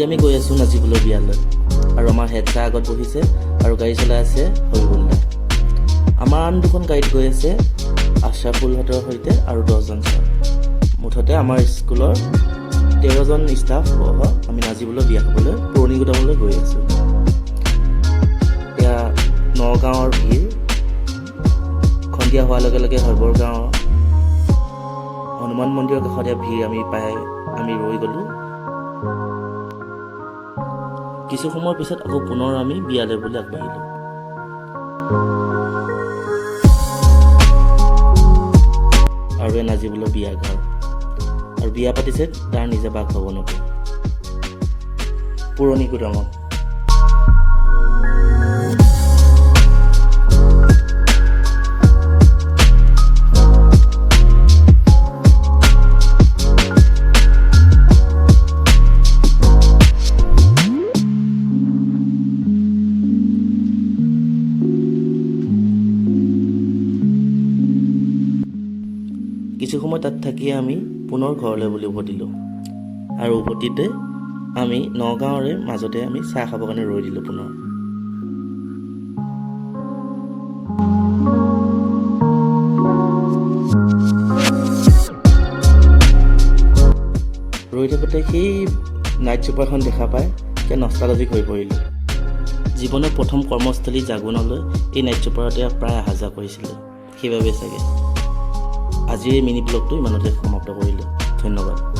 আমি গৈ আছোঁ নাজিবলৈ বিয়ালৈ আৰু আমাৰ হেড ছাৰ আগত বহিছে আৰু গাড়ী চলাই আছে হৰিবুল্লা। আমাৰ আন দুখন গাড়ীত গৈ আছে আশৰাফুলহঁতৰ সৈতে আৰু 10জন ছাৰ। মুঠতে আমাৰ স্কুলৰ 13জন ষ্টাফ সহ আমি নাজিবলৈ বিয়া খাবলৈ পুৰণি গুদামলৈ গৈ আছোঁ। এয়া নগাঁৱৰ ভিৰ। সন্ধিয়া হোৱাৰ লগে লগে শৈবৰ গাঁৱৰ হনুমান মন্দিৰৰ কাষতে ভিৰ আমি ৰৈ গ'লোঁ। কিছু সময়ৰ পিছত আকৌ পুনৰ আমি বিয়ালৈ বুলি আগবাঢ়িলোঁ। আৰু নাজিবলৈ বিয়া ঘৰ আৰু বিয়া পাতিছে তাৰ নিজে বাসভৱনতে পুৰণি গুদামত। কিছু সময় তাত থাকি আমি পুনৰ ঘৰলৈ বুলি উভতিলোঁ আৰু উভতিতে আমি নগাঁৱৰে মাজতে আমি চাহ খাবৰ কাৰণে ৰৈ দিলোঁ পুনৰ। ৰৈ থাকোঁতে সেই নাইট ছুপাৰখন দেখা পাই এতিয়া নষ্টালজিক হৈ পৰিলোঁ। জীৱনৰ প্ৰথম কৰ্মস্থলী জাগোনলৈ এই নাইট ছুপাৰতে প্ৰায় অহা যোৱা কৰিছিলোঁ, সেইবাবে চাগে। আজিৰ এই মিনি ব্লগটো ইমানতে সমাপ্ত কৰিলোঁ। ধন্যবাদ।